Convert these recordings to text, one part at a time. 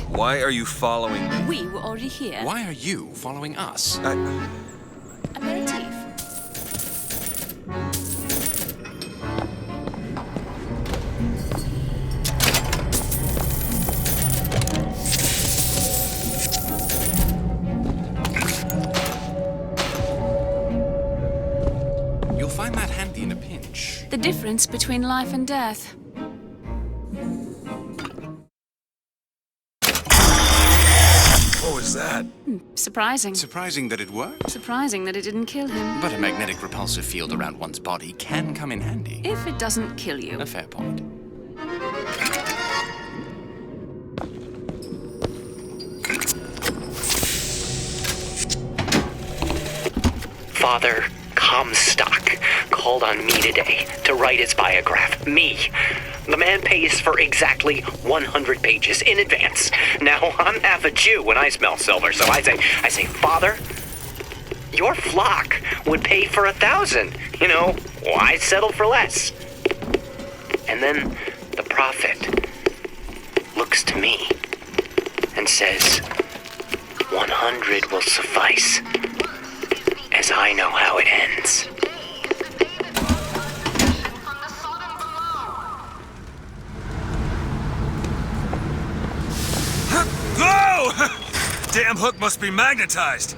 Why are you following me? We were already here. Why are you following us? Aperitif. You'll find that handy in a pinch. The difference between life and death. What was that? Surprising. Surprising that it worked. Surprising that it didn't kill him. But a magnetic repulsive field around one's body can come in handy. If it doesn't kill you. A fair point. Father COMSTOCK called on me today to write his biograph. Me. The man pays for exactly 100 pages in advance. Now, I'm half a Jew when I smell silver, so I say, Father, your flock would pay for 1,000. You know, why settle for less? And then the prophet looks to me and says, 100 will suffice, as I know how it ends. Go! Damn hook must be magnetized.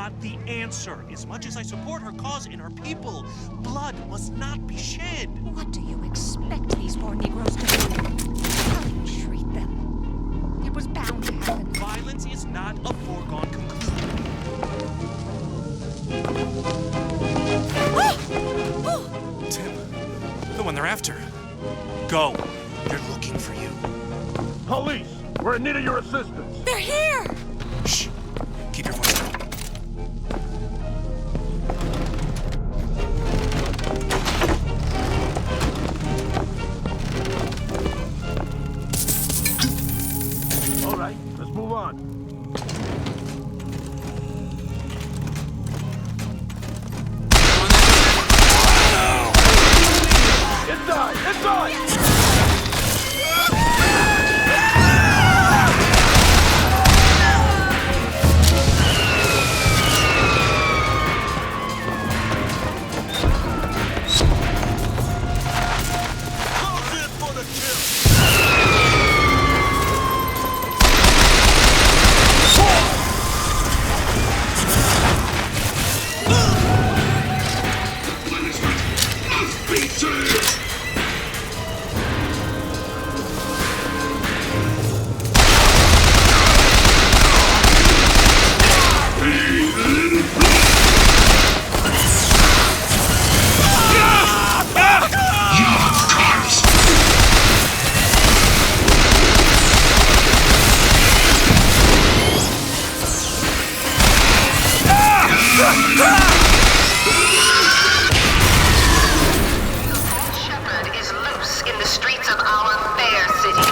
not the answer. As much as I support her cause and her people, blood must not be shed. What do you expect these poor Negroes to do? How do you treat them? It was bound to happen. Violence is not a foregone conclusion. Tim, the one they're after. Go. They're looking for you. Police, we're in need of your assistance. They're here! Shh. Keep your voice down. All right, let's move on. Inside! Inside! Shepherd is loose in the streets of our fair city.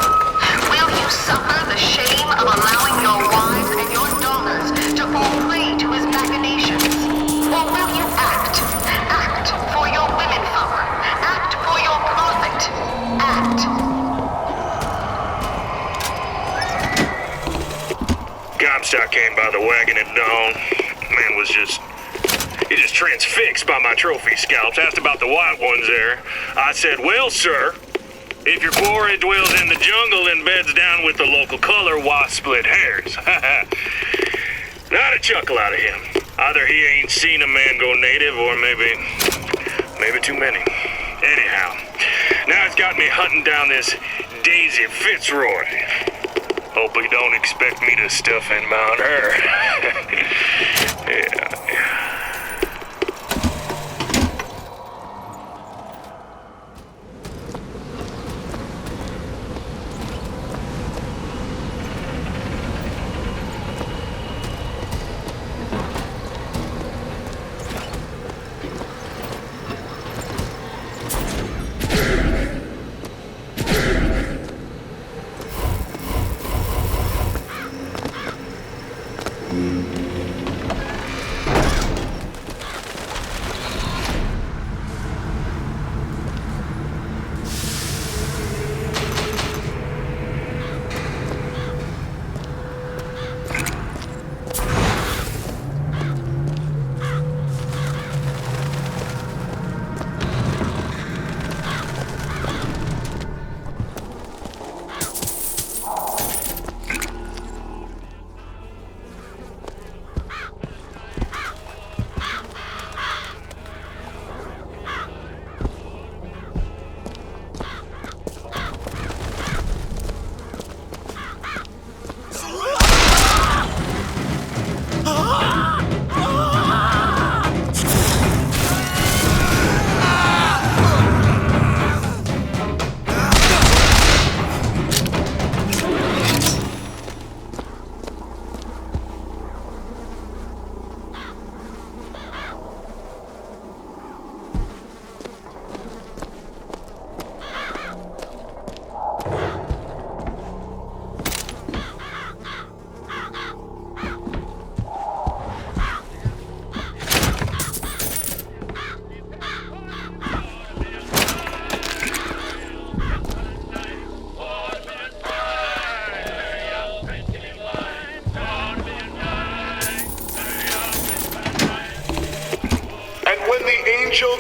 Will you suffer the shame of allowing your wives and your daughters to fall prey to his machinations? Or will you act? Act for your women folk. Act for your prophet. Act. COMSTOCK came by the wagon at dawn. Man was just transfixed by my trophy scalps. Asked about the white ones there. I said, well, sir, if your quarry dwells in the jungle and beds down with the local color, why split hairs? Not a chuckle out of him. Either he ain't seen a man go native, or maybe too many. Anyhow, now it's got me hunting down this Daisy Fitzroy. Hope he don't expect me to stuff and mount her. Yeah.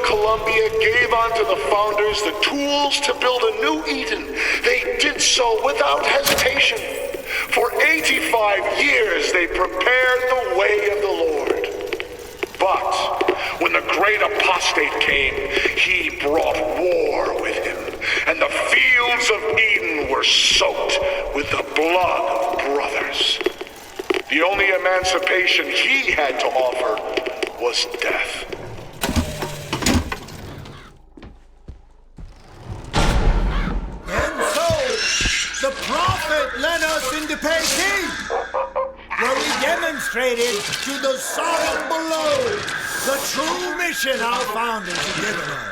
Columbia gave unto the founders the tools to build a new Eden. They did so without hesitation. For 85 years they prepared the way of the Lord. great apostate came, he brought war with him. And the fields of Eden were soaked with the blood of brothers. The only emancipation he had to offer was death. And so, the prophet led us into Peking, where we demonstrated to the sorrow below the true mission our founders had given us.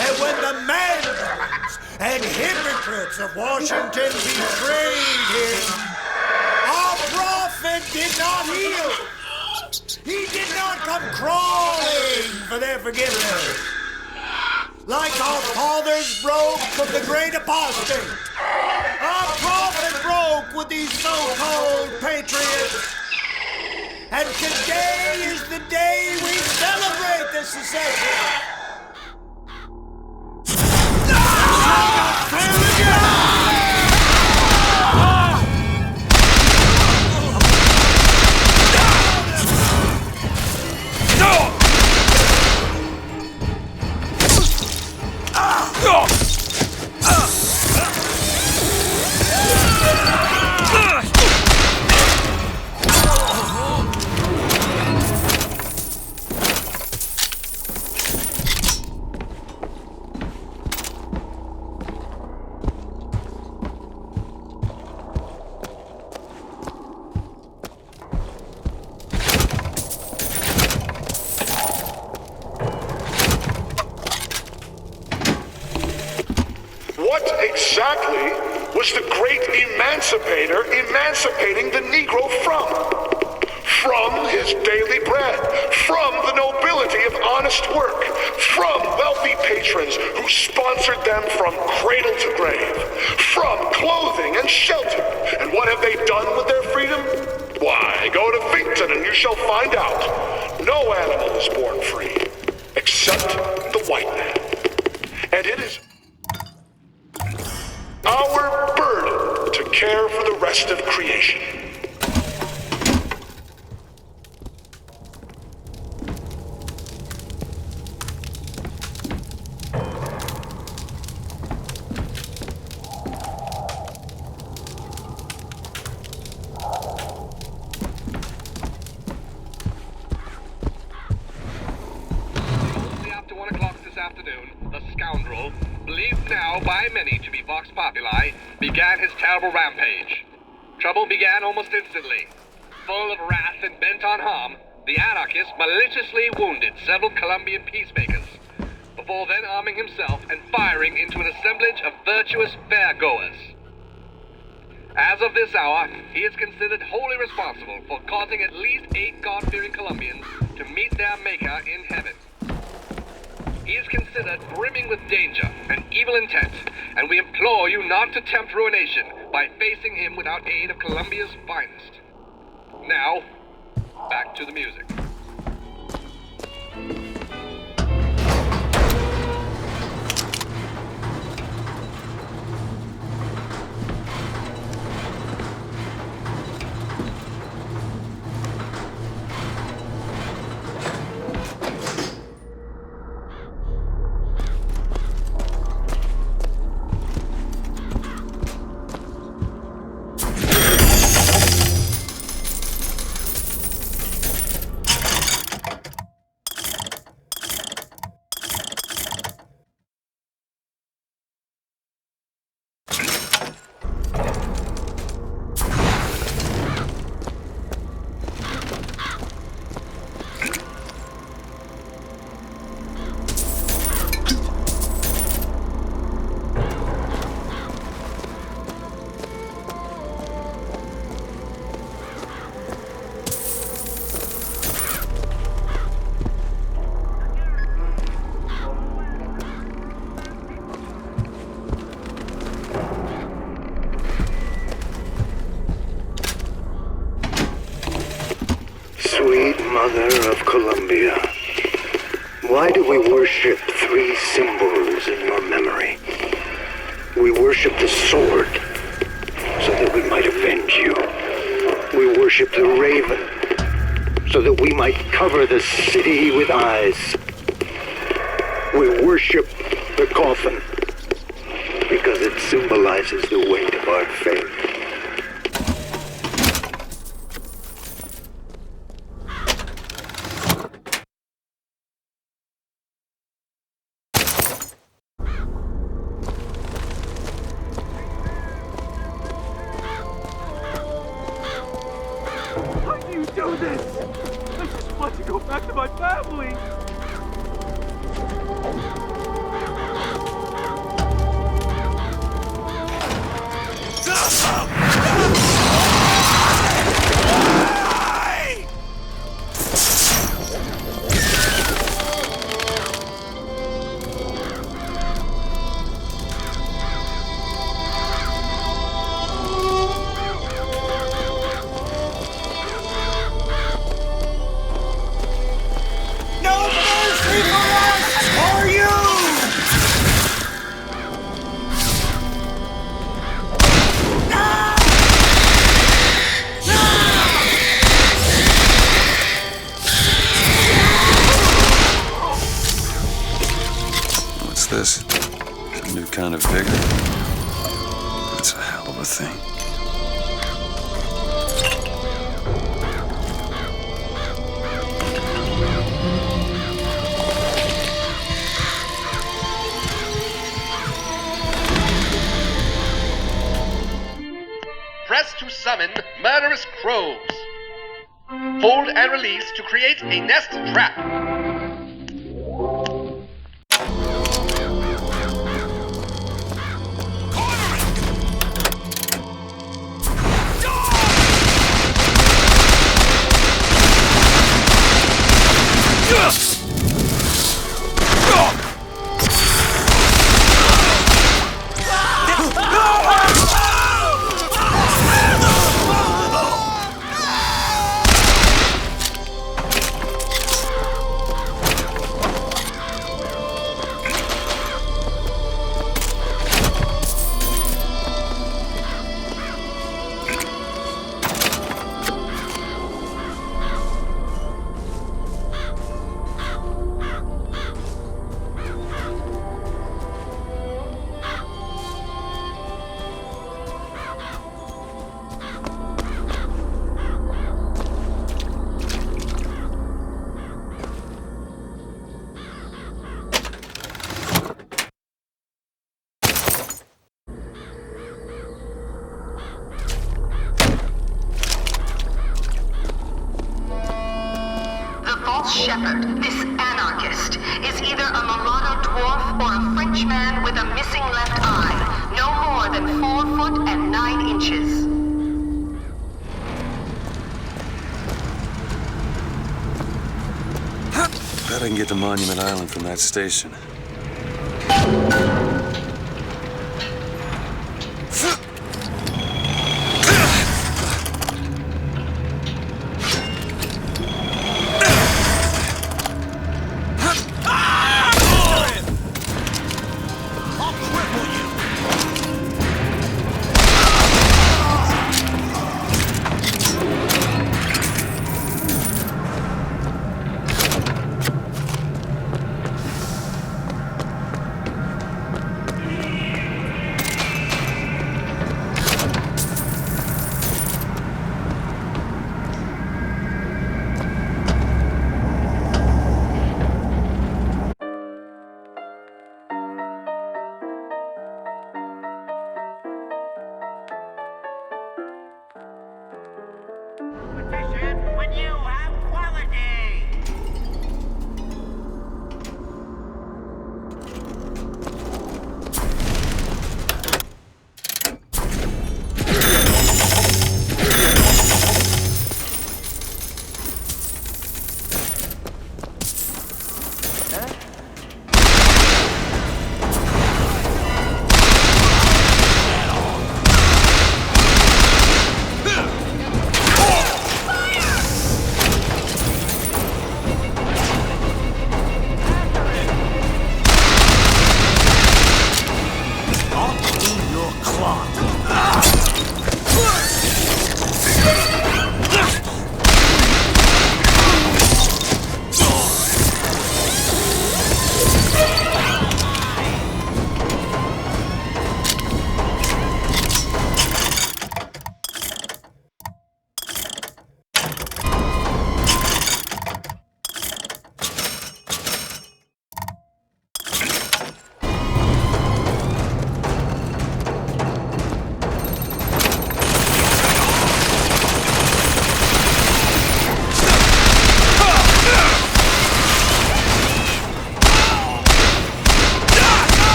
And when the manels and hypocrites of Washington betrayed him, our prophet did not heal. He did not come crawling for their forgiveness. Like our fathers broke from the great apostate, our prophet broke with these so-called patriots. And today is the day we celebrate this secession. Exactly was the great emancipator emancipating the Negro from? From his daily bread, from the nobility of honest work, from wealthy patrons who sponsored them from cradle to grave, from clothing and shelter. And what have they done with their freedom? Why, go to Finkton and you shall find out. No animal is born free, except the white man. And it is our burden to care for the rest of creation. After 1 o'clock this afternoon, the scoundrel, believed now by many to be Vox Populi, began his terrible rampage. Trouble began almost instantly. Full of wrath and bent on harm, the anarchist maliciously wounded several Colombian peacemakers, before then arming himself and firing into an assemblage of virtuous fairgoers. As of this hour, he is considered wholly responsible for causing at least 8 God-fearing Colombians to meet their Maker in heaven. He is considered brimming with danger and evil intent, and we implore you not to tempt ruination by facing him without aid of Colombia's finest. Now, back to the music. Sweet Mother of Columbia, why do we worship 3 symbols in your memory? We worship the sword, so that we might avenge you. We worship the raven, so that we might cover the city with eyes. We worship the coffin because it symbolizes the weight of our faith. How do you do this? I just want to go back to my family. No mercy for us or you! What's this? A new kind of vigor? That's a hell of a thing. Press to summon murderous crows. Hold and release to create a nest trap. Shepherd, this anarchist, is either a mulatto dwarf or a Frenchman with a missing left eye, no more than 4 foot and 9 inches. Bet I can get to Monument Island from that station.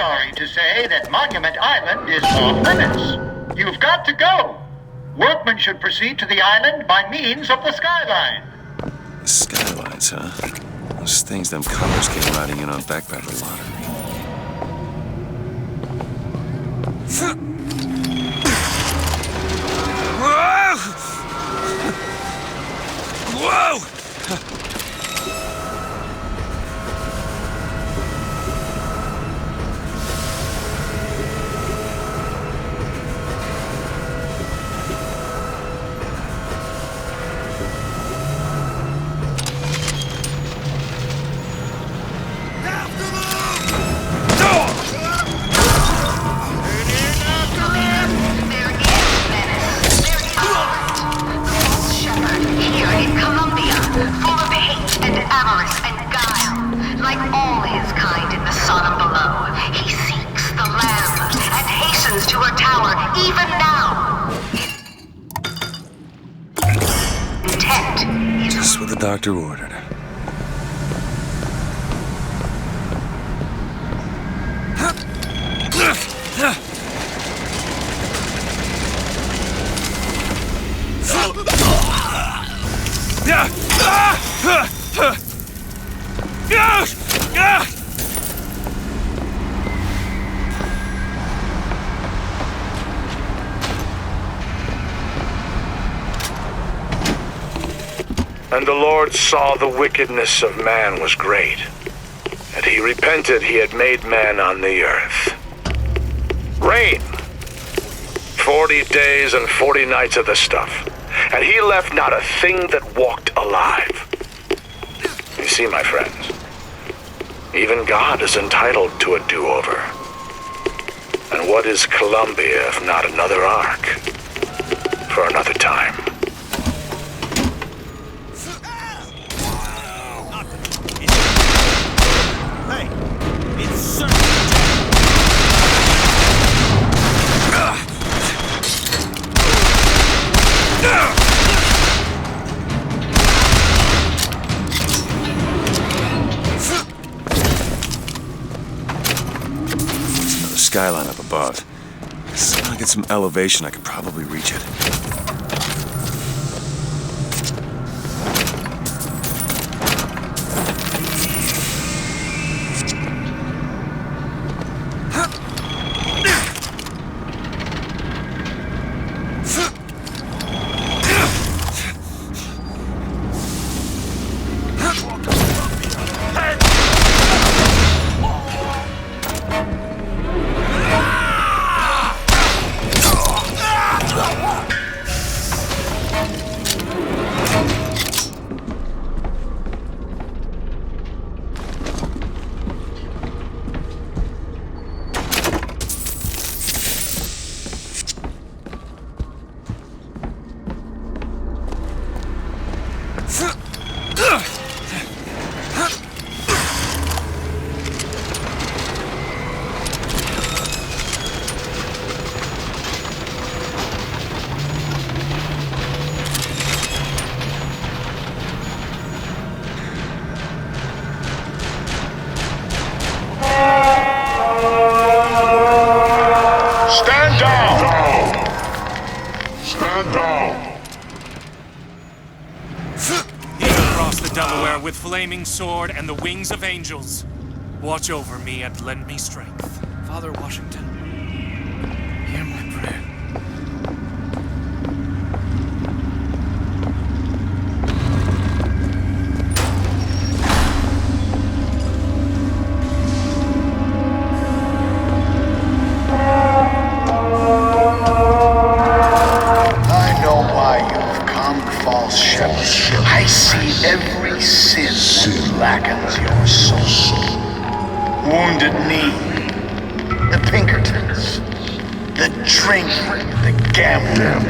sorry to say that Monument Island is off limits. You've got to go. Workmen should proceed to the island by means of the skyline. The skylines, huh? Those things them comers came riding in on backpack a lot. Whoa! Doctor ordered. And the Lord saw the wickedness of man was great, and he repented he had made man on the earth. Rain. 40 days and 40 nights of the stuff, and he left not a thing that walked alive. You see, my friends, even God is entitled to a do-over. And what is Columbia if not another ark for another time? Skyline up above. As soon as I get some elevation, I could probably reach it. with flaming sword and the wings of angels, watch over me and lend me strength. Father Washington, hear my prayer. I know why you've come, false shepherd. I see every sin that blackens your soul. Wounded knee, the Pinkertons, the drinking, the gambling,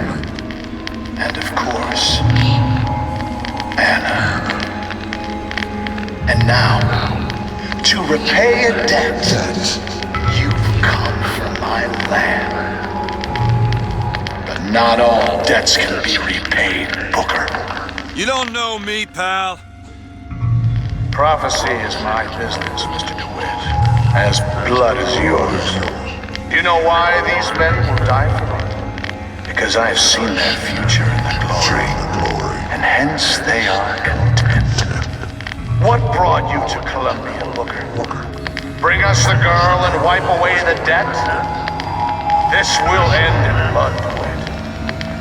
and of course, Anna. And now, to repay a debt, you've come from my land. But not all debts can be repaid, Booker. You don't know me, pal. Prophecy is my business, Mr. DeWitt. As blood as yours. Do you know why these men will die for me? Because I've seen their future in the glory. And hence they are content. What brought you to Columbia, Booker? Bring us the girl and wipe away the debt? This will end in blood, DeWitt.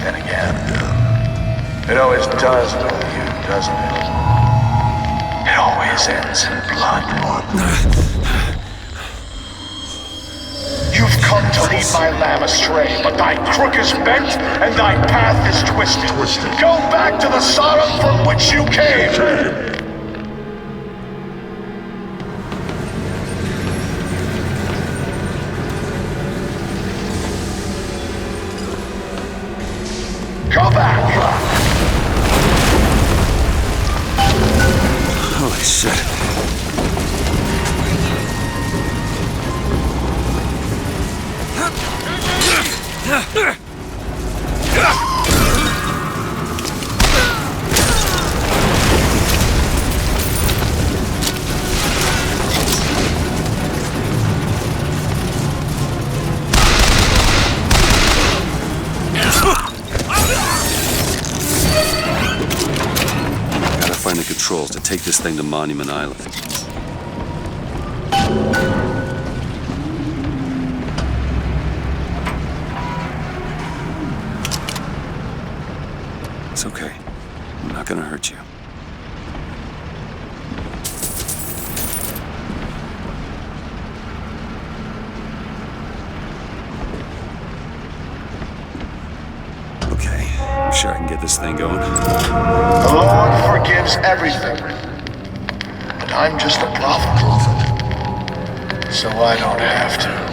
Then again, it always does with you, doesn't it? It always ends in blood. You've come to lead my lamb astray, but thy crook is bent and thy path is twisted. Go back to the Sodom from which you came! Go back! Holy shit. Gotta find the controls to take this thing to Monument Island. It's okay. I'm not gonna hurt you. Okay, I'm sure I can get this thing going. The Lord forgives everything. But I'm just a prophet. So I don't have to.